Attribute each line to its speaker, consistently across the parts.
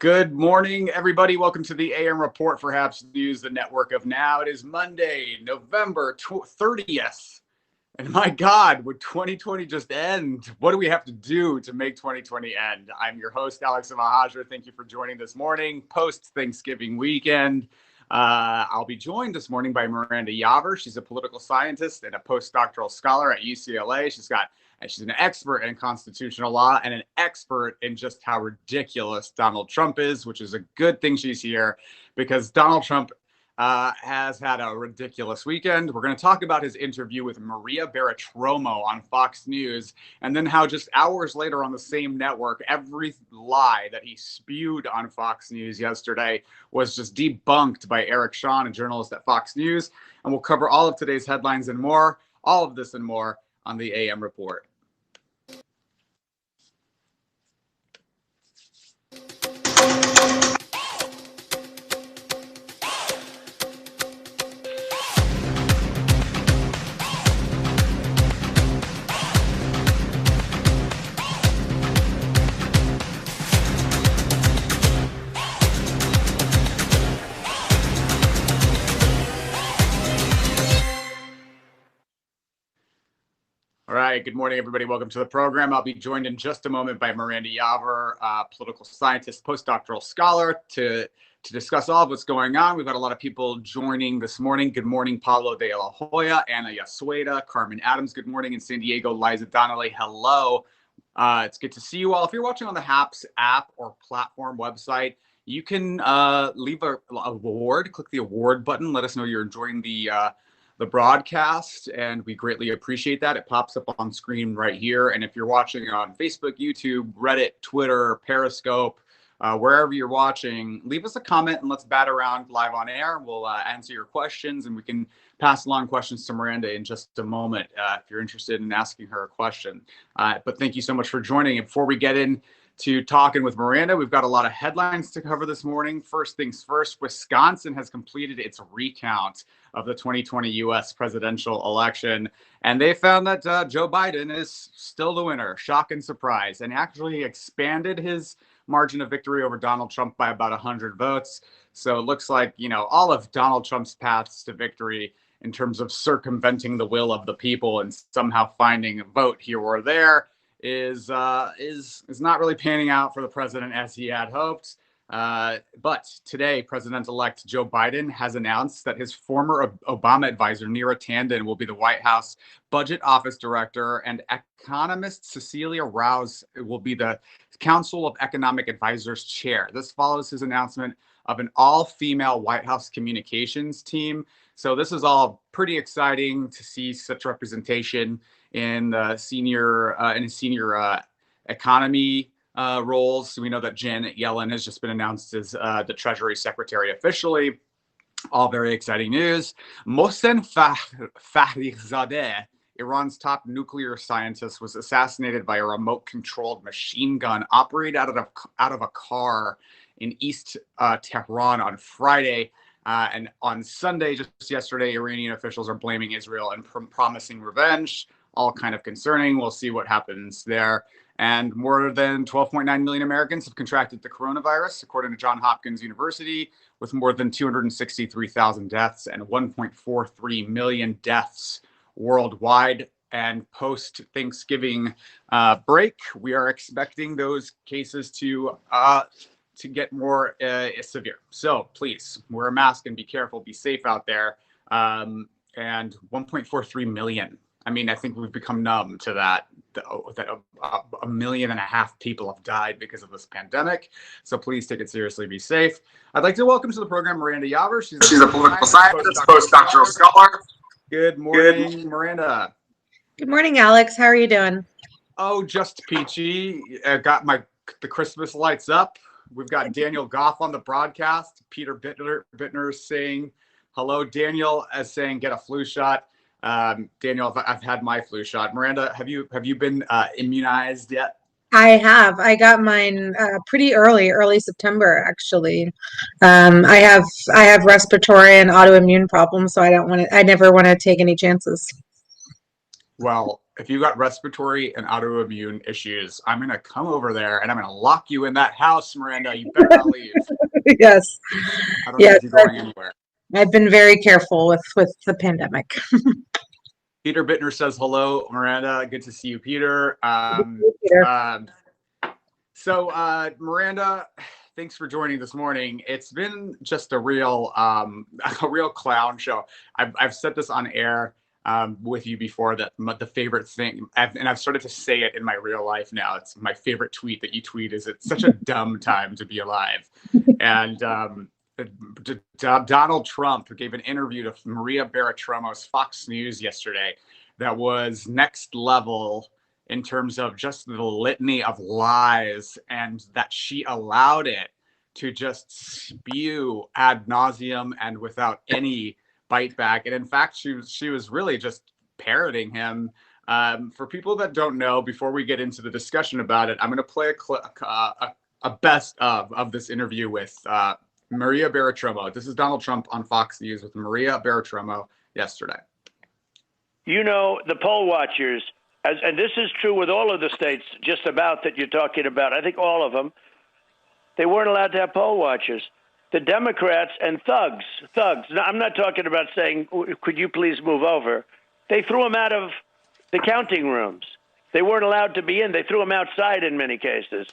Speaker 1: Good morning, everybody. Welcome to the AM Report for Haps News, the network of now. It is Monday, November 30th. And my God, would 2020 just end? What do we have to do to make 2020 end? I'm your host, Alex Mahajer. Thank you for joining this morning, post-Thanksgiving weekend. I'll be joined this morning by Miranda Yaver. She's a political scientist and a postdoctoral scholar at UCLA. She's an expert in constitutional law and an expert in just how ridiculous Donald Trump is, which is a good thing she's here because Donald Trump has had a ridiculous weekend. We're going to talk about his interview with Maria Bartiromo on Fox News, and then how just hours later on the same network, every lie that he spewed on Fox News yesterday was just debunked by Eric Shawn, a journalist at Fox News. And we'll cover all of today's headlines and more, all of this and more on the AM Report. All right. Good morning, everybody. Welcome to the program. I'll be joined in just a moment by Miranda Yaver, political scientist, postdoctoral scholar, to discuss all of what's going on. We've got a lot of people joining this morning. Good morning, Pablo de la Hoya, Ana Yasueda, Carmen Adams. Good morning. In San Diego, Liza Donnelly. Hello. It's good to see you all. If you're watching on the HAPS app or platform website, you can leave a award. Click the award button. Let us know you're enjoying the broadcast, and we greatly appreciate that. It pops up on screen right here. And if you're watching on Facebook, YouTube, Reddit, Twitter, Periscope, wherever you're watching, leave us a comment and let's bat around live on air. We'll answer your questions, and we can pass along questions to Miranda in just a moment if you're interested in asking her a question. But thank you so much for joining. And before we get into talking with Miranda, we've got a lot of headlines to cover this morning. First things first, Wisconsin has completed its recount of the 2020 U.S. presidential election, and they found that Joe Biden is still the winner. Shock and surprise, and actually expanded his margin of victory over Donald Trump by about 100 votes. So it looks like, all of Donald Trump's paths to victory in terms of circumventing the will of the people and somehow finding a vote here or there is not really panning out for the president as he had hoped. But today, President-elect Joe Biden has announced that his former Obama advisor, Neera Tanden, will be the White House Budget Office Director, and economist Cecilia Rouse will be the Council of Economic Advisors Chair. This follows his announcement of an all-female White House communications team. So this is all pretty exciting to see such representation in senior economy roles. We know that Janet Yellen has just been announced as the Treasury Secretary officially. All very exciting news. Mohsen Fakhrizadeh, Iran's top nuclear scientist, was assassinated by a remote-controlled machine gun operated out of a car in East Tehran on Friday. And on Sunday, just yesterday, Iranian officials are blaming Israel and promising revenge. All kind of concerning. We'll see what happens there. And more than 12.9 million Americans have contracted the coronavirus, according to Johns Hopkins University, with more than 263,000 deaths and 1.43 million deaths worldwide. And post-Thanksgiving break, we are expecting those cases to get more severe. So please wear a mask and be careful, be safe out there. And 1.43 million. I mean, I think we've become numb to that 1.5 million people have died because of this pandemic. So please take it seriously, be safe. I'd like to welcome to the program Miranda Yaver. She's a political scientist, postdoctoral scholar. Good morning, Miranda.
Speaker 2: Good morning, Alex. How are you doing?
Speaker 1: Oh, just peachy. I got the Christmas lights up. We've got Daniel Goff on the broadcast. Peter Bittner saying hello. Daniel is saying get a flu shot. Daniel, I've had my flu shot. Miranda, have you been immunized yet?
Speaker 2: I have. I got mine pretty early September, actually. I have respiratory and autoimmune problems, so I never want to take any chances.
Speaker 1: Well, if you got respiratory and autoimmune issues, I'm going to come over there and I'm going to lock you in that house, Miranda. You better not leave.
Speaker 2: Yes.
Speaker 1: I don't
Speaker 2: Yes.
Speaker 1: think you're going anywhere.
Speaker 2: I've been very careful with the pandemic.
Speaker 1: Peter Bittner says hello, Miranda. Good to see you, Peter.
Speaker 2: Peter.
Speaker 1: Miranda, thanks for joining this morning. It's been just a real clown show. I've said this on air with you before that the favorite thing, and I've started to say it in my real life now. It's my favorite tweet that you tweet is it's such a dumb time to be alive. And Donald Trump gave an interview to Maria Bartiromo's Fox News yesterday that was next level in terms of just the litany of lies, and that she allowed it to just spew ad nauseum and without any bite back. And in fact, she was really just parroting him. For people that don't know, before we get into the discussion about it, I'm going to play a best of this interview with Maria Bartiromo. This is Donald Trump on Fox News with Maria Bartiromo yesterday.
Speaker 3: You know, the poll watchers, and this is true with all of the states just about that you're talking about, I think all of them, they weren't allowed to have poll watchers. The Democrats and thugs. Now, I'm not talking about saying, could you please move over? They threw them out of the counting rooms. They weren't allowed to be in. They threw them outside in many cases.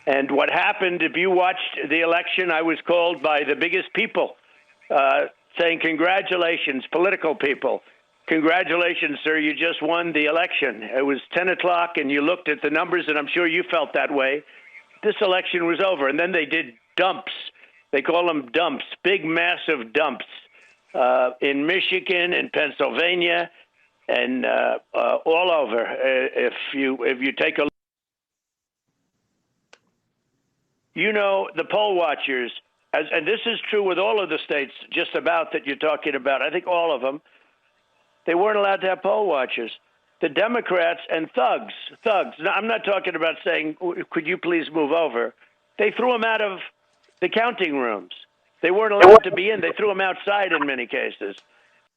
Speaker 3: And what happened, if you watched the election, I was called by the biggest people saying, congratulations, political people. Congratulations, sir, you just won the election. It was 10 o'clock, and you looked at the numbers, and I'm sure you felt that way. This election was over. And then they did dumps. They call them dumps, big, massive dumps in Michigan and Pennsylvania and all over. If you take a look. You know, the poll watchers, and this is true with all of the states just about that you're talking about, I think all of them, they weren't allowed to have poll watchers. The Democrats and thugs. Now, I'm not talking about saying, could you please move over? They threw them out of the counting rooms. They weren't allowed to be in. They threw them outside in many cases.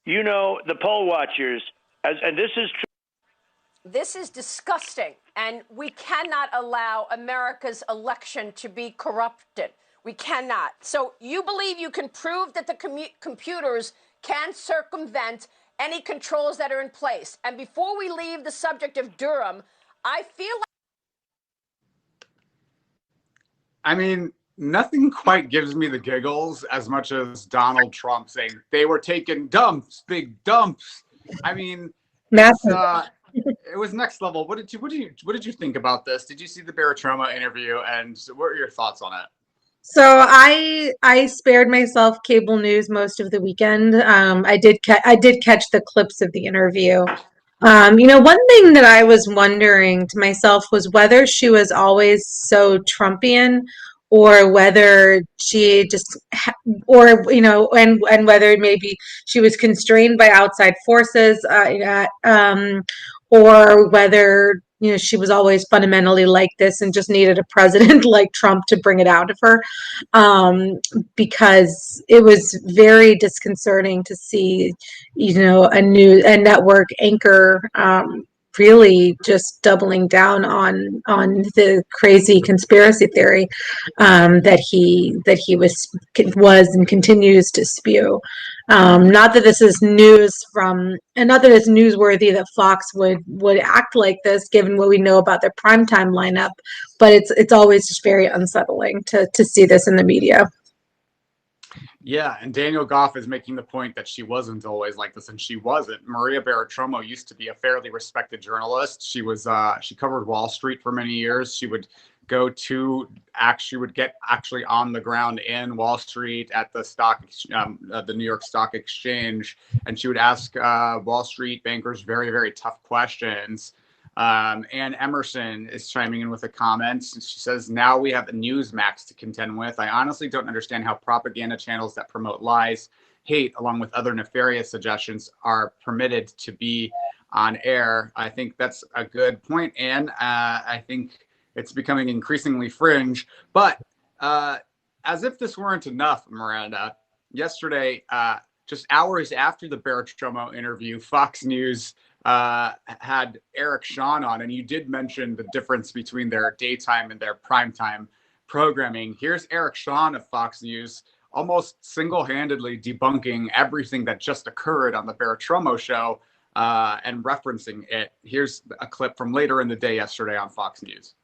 Speaker 3: You know, the poll watchers, and this is true.
Speaker 4: This is disgusting, and we cannot allow America's election to be corrupted. We cannot. So you believe you can prove that the computers can circumvent any controls that are in place. And before we leave the subject of Durham, I feel like...
Speaker 1: I mean, nothing quite gives me the giggles as much as Donald Trump saying they were taking dumps, big dumps. I mean, it was next level. What did you think about this? Did you see the Bartiromo interview, and what are your thoughts on it?
Speaker 2: So I spared myself cable news most of the weekend. I did catch the clips of the interview. One thing that I was wondering to myself was whether she was always so Trumpian, or whether she just, and whether maybe she was constrained by outside forces, or whether she was always fundamentally like this and just needed a president like Trump to bring it out of her, because it was very disconcerting to see a network anchor really just doubling down on the crazy conspiracy theory that he was and continues to spew. Not that this is not that it's newsworthy that Fox would act like this, given what we know about their primetime lineup, but it's always just very unsettling to see this in the media.
Speaker 1: Yeah, and Daniel Goff is making the point that she wasn't always like this, and she wasn't. Maria Bartiromo used to be a fairly respected journalist. She was she covered Wall Street for many years. She would get actually on the ground in Wall Street at the New York Stock Exchange, and she would ask Wall Street bankers very, very tough questions. Ann Emerson is chiming in with a comment. She says, now we have the Newsmax to contend with. I honestly don't understand how propaganda channels that promote lies, hate, along with other nefarious suggestions are permitted to be on air. I think that's a good point, Ann. I think it's becoming increasingly fringe. But as if this weren't enough, Miranda, yesterday, just hours after the Bartiromo interview, Fox News had Eric Shawn on, and you did mention the difference between their daytime and their primetime programming. Here's Eric Shawn of Fox News almost single-handedly debunking everything that just occurred on the Bartiromo show and referencing it. Here's a clip from later in the day yesterday on Fox News.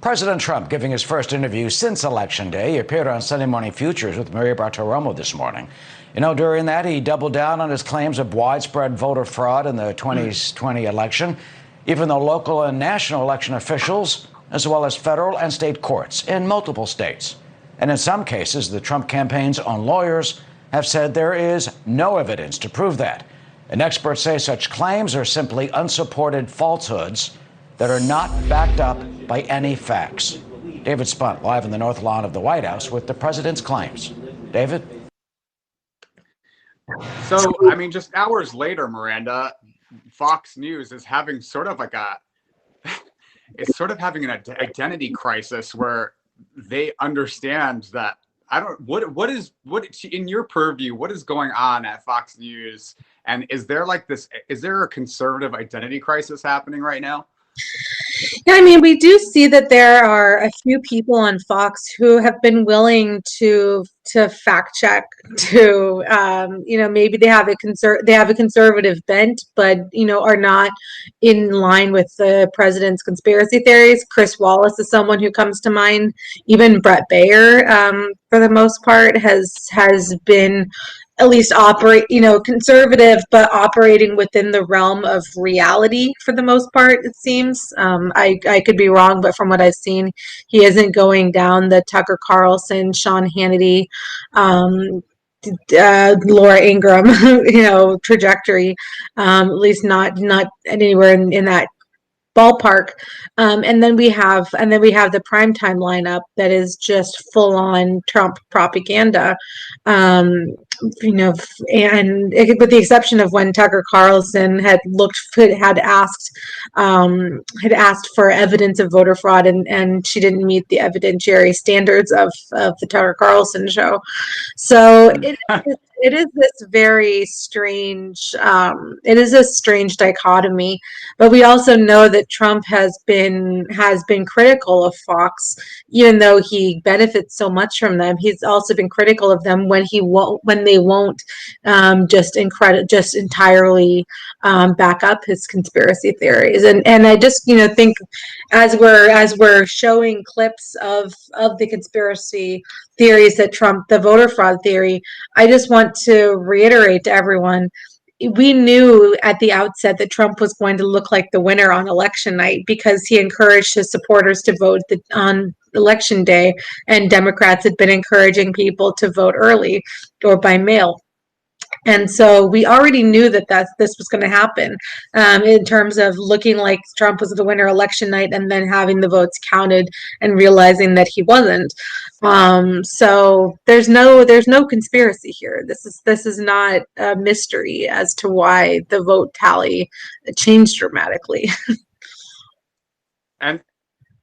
Speaker 5: President Trump giving his first interview since Election Day. He appeared on Sunday Morning Futures with Maria Bartiromo this morning. You know, during that, he doubled down on his claims of widespread voter fraud in the 2020 election, even though local and national election officials, as well as federal and state courts in multiple states, and in some cases, the Trump campaign's own lawyers have said there is no evidence to prove that. And experts say such claims are simply unsupported falsehoods that are not backed up by any facts. David Spunt, live in the North Lawn of the White House with the president's claims. David?
Speaker 1: So, I mean, just hours later, Miranda, Fox News is having sort of like it's sort of having an identity crisis where they understand that what in your purview, what is going on at Fox News? And is there a conservative identity crisis happening right now?
Speaker 2: Yeah, I mean, we do see that there are a few people on Fox who have been willing to fact check, to maybe they have a conservative bent, but are not in line with the president's conspiracy theories. Chris Wallace is someone who comes to mind. Even Brett Baer, for the most part, has been at least conservative, but operating within the realm of reality for the most part, it seems. I could be wrong, but from what I've seen, he isn't going down the Tucker Carlson, Sean Hannity, Laura Ingraham, trajectory, at least not anywhere in that ballpark. And then we have the primetime lineup that is just full on Trump propaganda. And with the exception of when Tucker Carlson had asked for evidence of voter fraud, and she didn't meet the evidentiary standards of the Tucker Carlson show. So it is this very strange, it is a strange dichotomy, but we also know that Trump has been critical of Fox, even though he benefits so much from them. He's also been critical of them when they won't just entirely back up his conspiracy theories. And I just think as we're showing clips of the conspiracy theories that Trump, the voter fraud theory, I just want to reiterate to everyone, we knew at the outset that Trump was going to look like the winner on election night because he encouraged his supporters to vote on election day, and Democrats had been encouraging people to vote early or by mail. And so we already knew that this was going to happen, in terms of looking like Trump was the winner election night and then having the votes counted and realizing that he wasn't. So there's no conspiracy here. This is not a mystery as to why the vote tally changed dramatically.
Speaker 1: And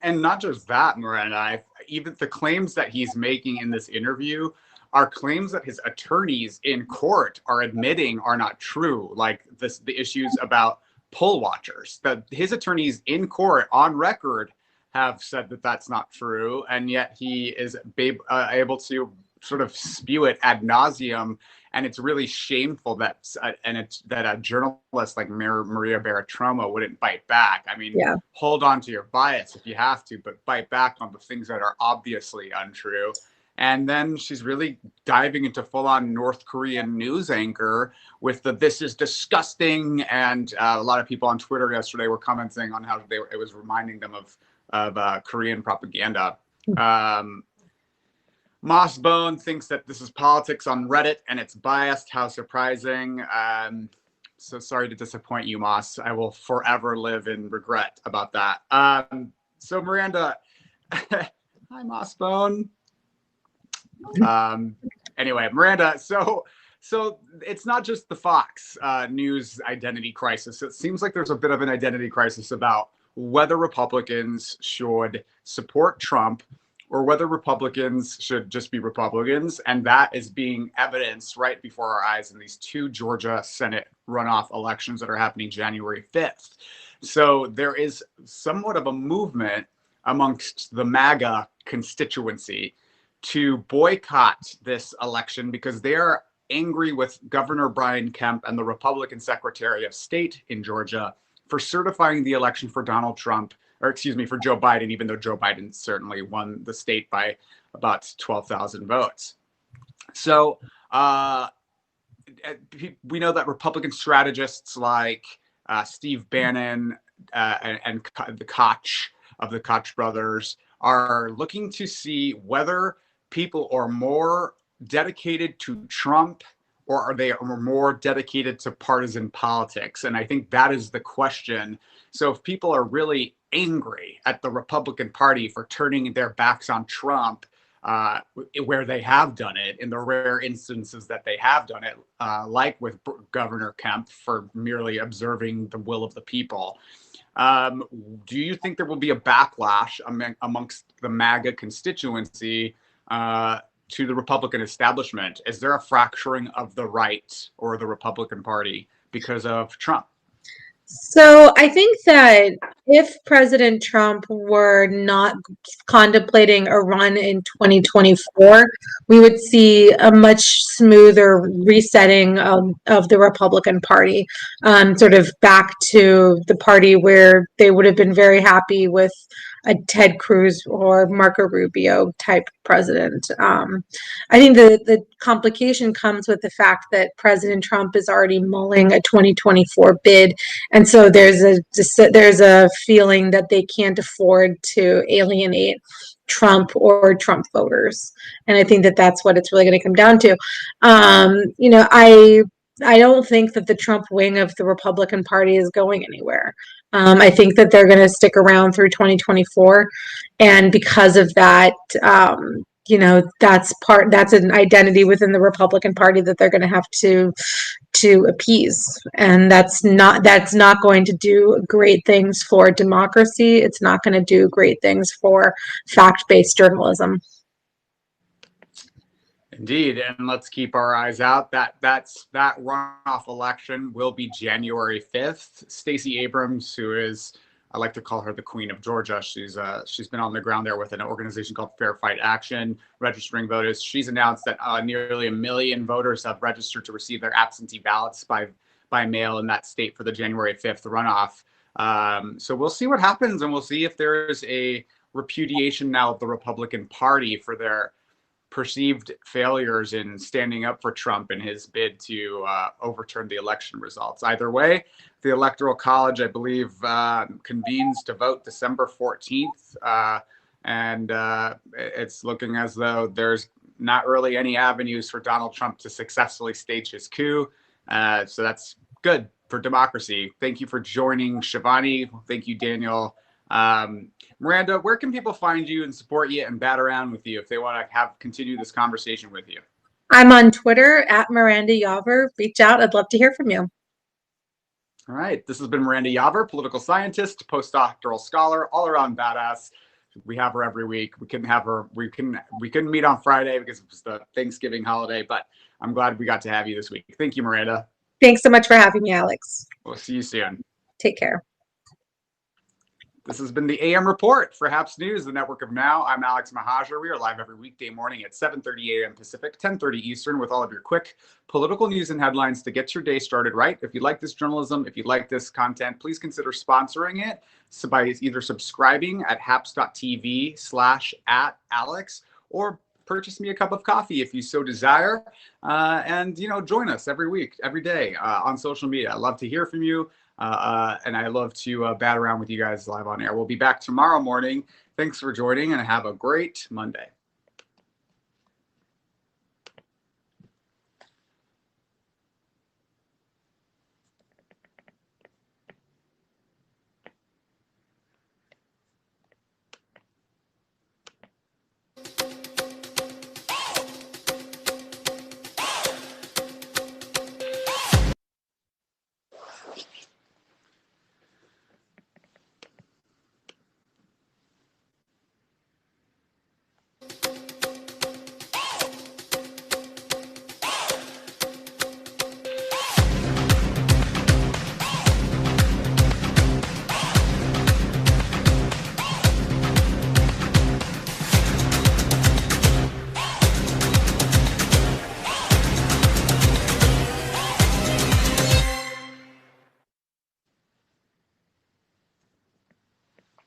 Speaker 1: not just that, Miranda, even the claims that he's making in this interview are claims that his attorneys in court are admitting are not true, like the issues about poll watchers. That his attorneys in court on record have said that that's not true, and yet he is able to sort of spew it ad nauseum. And it's really shameful that a journalist like Maria Bartiromo wouldn't bite back. I mean, yeah. Hold on to your bias if you have to, but bite back on the things that are obviously untrue. And then she's really diving into full-on North Korean news anchor with "this is disgusting," and a lot of people on Twitter yesterday were commenting on how it was reminding them of Korean propaganda. Mossbone thinks that this is politics on Reddit and it's biased. How surprising. So sorry to disappoint you, Moss. I will forever live in regret about that. So Miranda, hi Mossbone. Anyway, Miranda, so it's not just the Fox News identity crisis. It seems like there's a bit of an identity crisis about whether Republicans should support Trump or whether Republicans should just be Republicans. And that is being evidenced right before our eyes in these two Georgia Senate runoff elections that are happening January 5th. So there is somewhat of a movement amongst the MAGA constituency to boycott this election because they are angry with Governor Brian Kemp and the Republican Secretary of State in Georgia for certifying the election for Donald Trump, or excuse me, for Joe Biden, even though Joe Biden certainly won the state by about 12,000 votes. So we know that Republican strategists like Steve Bannon and the Koch of the Koch brothers are looking to see whether people are more dedicated to Trump or are they more dedicated to partisan politics? And I think that is the question. So if people are really angry at the Republican Party for turning their backs on Trump, where they have done it, in the rare instances that they have done it, like with Governor Kemp for merely observing the will of the people, do you think there will be a backlash amongst the MAGA constituency to the Republican establishment? Is there a fracturing of the right or the Republican Party because of Trump?
Speaker 2: So I think that if President Trump were not contemplating a run in 2024, we would see a much smoother resetting of the Republican Party, sort of back to the party where they would have been very happy with a Ted Cruz or Marco Rubio type president. I think the complication comes with the fact that President Trump is already mulling a 2024 bid, and so there's a feeling that they can't afford to alienate Trump or Trump voters, and I think that that's what it's really going to come down to. I don't think that the Trump wing of the Republican Party is going anywhere. I think that they're going to stick around through 2024, and because of that, that's an identity within the Republican Party that they're going to have to appease, and that's not going to do great things for democracy. It's not going to do great things for fact-based journalism.
Speaker 1: Indeed, and let's keep our eyes out. That runoff election will be January 5th. Stacey Abrams, who is, I like to call her the Queen of Georgia. She's been on the ground there with an organization called Fair Fight Action, registering voters. She's announced that nearly 1 million voters have registered to receive their absentee ballots by mail in that state for the January 5th runoff. So we'll see what happens, and we'll see if there is a repudiation now of the Republican Party for their perceived failures in standing up for Trump in his bid to overturn the election results. Either way, the Electoral College, I believe, convenes to vote December 14th. And it's looking as though there's not really any avenues for Donald Trump to successfully stage his coup. So that's good for democracy. Thank you for joining, Shivani. Thank you, Daniel. Miranda, where can people find you and support you and bat around with you if they want to continue this conversation with you?
Speaker 2: I'm on Twitter at Miranda Yaver. Reach out. I'd love to hear from you.
Speaker 1: All right. This has been Miranda Yaver, political scientist, postdoctoral scholar, all around badass. We have her every week. We couldn't have her. We couldn't meet on Friday because it was the Thanksgiving holiday, but I'm glad we got to have you this week. Thank you, Miranda.
Speaker 2: Thanks so much for having me, Alex.
Speaker 1: We'll see you soon.
Speaker 2: Take care.
Speaker 1: This has been the AM Report for HAPS News, the network of Now. I'm Alex Mahajer. We are live every weekday morning at 7:30 a.m. Pacific, 10:30 Eastern, with all of your quick political news and headlines to get your day started right. If you like this journalism, if you like this content, please consider sponsoring it by either subscribing at haps.tv/@Alex or purchase me a cup of coffee if you so desire. And, join us every week, every day on social media. I love to hear from you. And I love to bat around with you guys live on air. We'll be back tomorrow morning. Thanks for joining and have a great Monday.